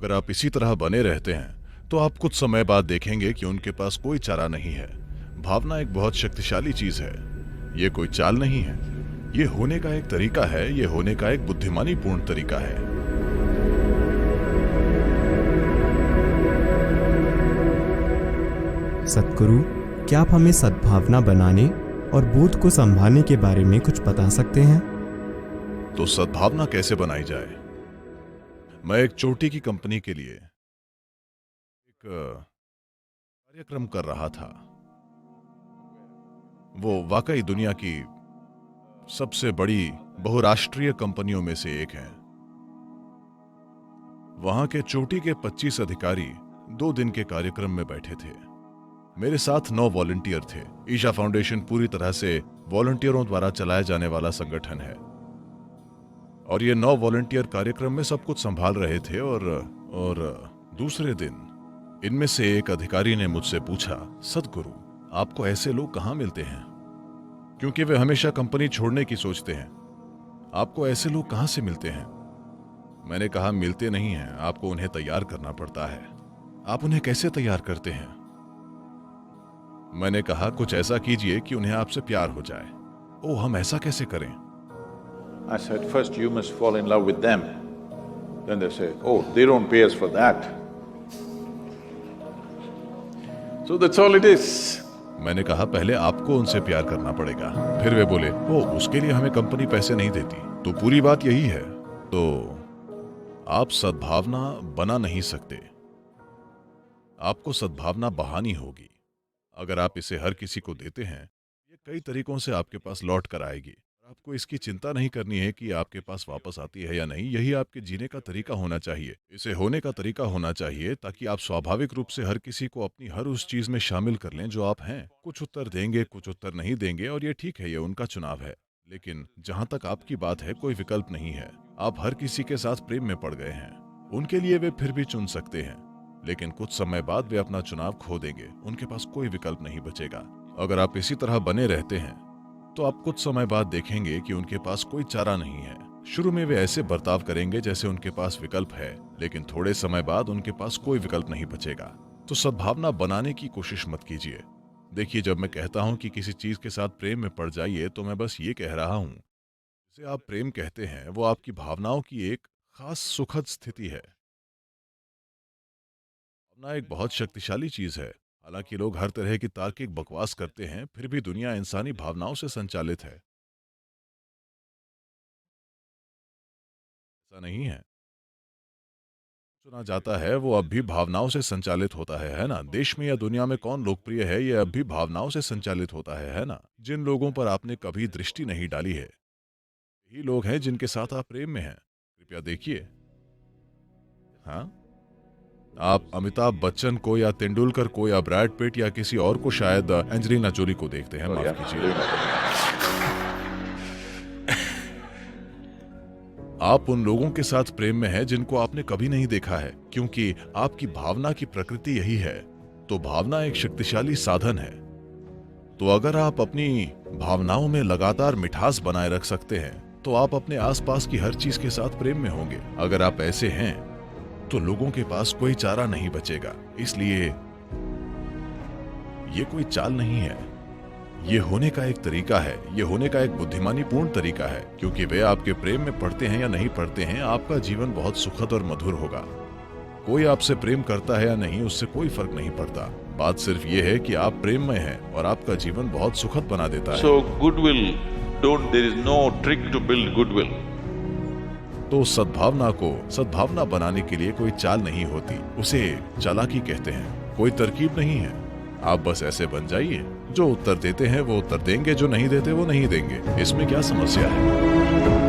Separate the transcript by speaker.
Speaker 1: अगर आप इसी तरह बने रहते हैं तो आप कुछ समय बाद देखेंगे कि उनके पास कोई चारा नहीं है। भावना एक बहुत शक्तिशाली चीज है। ये कोई चाल नहीं है, ये होने का एक तरीका है, ये होने का एक बुद्धिमानीपूर्ण तरीका है।
Speaker 2: सतगुरु, क्या आप हमें सद्भावना बनाने और बोध को संभालने के बारे में कुछ बता सकते हैं?
Speaker 1: तो सद्भावना कैसे बनाई जाए? मैं एक चोटी की कंपनी के लिए एक कार्यक्रम कर रहा था। वो वाकई दुनिया की सबसे बड़ी बहुराष्ट्रीय कंपनियों में से एक है। वहां के चोटी के 25 अधिकारी 2 दिन के कार्यक्रम में बैठे थे। मेरे साथ 9 वॉलंटियर थे। ईशा फाउंडेशन पूरी तरह से वॉलंटियरों द्वारा चलाया जाने वाला संगठन है और ये 9 वॉलंटियर कार्यक्रम में सब कुछ संभाल रहे थे। और दूसरे दिन इनमें से एक अधिकारी ने मुझसे पूछा, सतगुरु, आपको ऐसे लोग कहाँ मिलते हैं? क्योंकि वे हमेशा कंपनी छोड़ने की सोचते हैं। आपको ऐसे लोग कहाँ से मिलते हैं? मैंने कहा, मिलते नहीं हैं, आपको उन्हें तैयार करना पड़ता है। आप उन्हें कैसे तैयार करते हैं? मैंने कहा, कुछ ऐसा कीजिए कि उन्हें आपसे प्यार हो जाए। ओह, हम ऐसा कैसे करें?
Speaker 3: I said, first you must fall in love with them. Then they say, oh, they don't pay us for that. So that's all it is.
Speaker 1: मैंने कहा, पहले आपको उनसे प्यार करना पड़ेगा। फिर वे बोले, ओ, उसके लिए हमें कंपनी पैसे नहीं देती। तो पूरी बात यही है। तो आप सद्भावना बना नहीं सकते, आपको सद्भावना बहानी होगी। अगर आप इसे हर किसी को देते हैं, ये कई तरीकों से आपके पास लौट कर आएगी। आपको इसकी चिंता नहीं करनी है कि आपके पास वापस आती है या नहीं। यही आपके जीने का तरीका होना चाहिए, इसे होने का तरीका होना चाहिए, ताकि आप स्वाभाविक रूप से हर किसी को अपनी हर उस चीज में शामिल कर लें जो आप हैं। कुछ उत्तर देंगे, कुछ उत्तर नहीं देंगे, और ये ठीक है, ये उनका चुनाव है। लेकिन जहां तक आपकी बात है, कोई विकल्प नहीं है। आप हर किसी के साथ प्रेम में पड़ गए हैं। उनके लिए वे फिर भी चुन सकते हैं, लेकिन कुछ समय बाद वे अपना चुनाव खो देंगे। उनके पास कोई विकल्प नहीं बचेगा। अगर आप इसी तरह बने रहते हैं तो आप कुछ समय बाद देखेंगे कि उनके पास कोई चारा नहीं है। शुरू में वे ऐसे बर्ताव करेंगे जैसे उनके पास विकल्प है, लेकिन थोड़े समय बाद उनके पास कोई विकल्प नहीं बचेगा। तो सद्भावना बनाने की कोशिश मत कीजिए। देखिए, जब मैं कहता हूं कि किसी चीज के साथ प्रेम में पड़ जाइए, तो मैं बस ये कह रहा हूं, जिसे आप प्रेम कहते हैं वो आपकी भावनाओं की एक खास सुखद स्थिति है। भावना एक बहुत शक्तिशाली चीज है। हालांकि लोग हर तरह की तार्किक बकवास करते हैं, फिर भी दुनिया इंसानी भावनाओं से संचालित है। ऐसा नहीं है। सुना जाता है वो अब भी भावनाओं से संचालित होता है ना? देश में या दुनिया में कौन लोकप्रिय है, ये अब भी भावनाओं से संचालित होता है ना? जिन लोगों पर आपने कभी दृष्टि नहीं डाली है, यही लोग हैं जिनके साथ आप प्रेम में हैं। कृपया देखिए। हाँ, आप अमिताभ बच्चन को या तेंदुलकर को या ब्रैड पिट या किसी और को, शायद एंजेलिना जोली को देखते हैं। माफ कीजिए। आप उन लोगों के साथ प्रेम में हैं जिनको आपने कभी नहीं देखा है, क्योंकि आपकी भावना की प्रकृति यही है। तो भावना एक शक्तिशाली साधन है। तो अगर आप अपनी भावनाओं में लगातार मिठास बनाए रख सकते हैं, तो आप अपने आसपास की हर चीज के साथ प्रेम में होंगे। अगर आप ऐसे हैं, तो लोगों के पास कोई चारा नहीं बचेगा। इसलिए ये कोई चाल नहीं है, ये होने का एक तरीका है, ये होने का एक बुद्धिमानीपूर्ण तरीका है। क्योंकि वे आपके प्रेम में पड़ते हैं या नहीं पड़ते हैं, आपका जीवन बहुत सुखद और मधुर होगा। कोई आपसे प्रेम करता है या नहीं, उससे कोई फर्क नहीं पड़ता। बात सिर्फ ये है कि आप प्रेम में हैं और आपका जीवन बहुत सुखद बना देता है।
Speaker 3: So goodwill, there is no trick to build goodwill.
Speaker 1: तो सद्भावना बनाने के लिए कोई चाल नहीं होती, उसे चालाकी कहते हैं। कोई तरकीब नहीं है। आप बस ऐसे बन जाइए। जो उत्तर देते हैं वो उत्तर देंगे, जो नहीं देते वो नहीं देंगे। इसमें क्या समस्या है?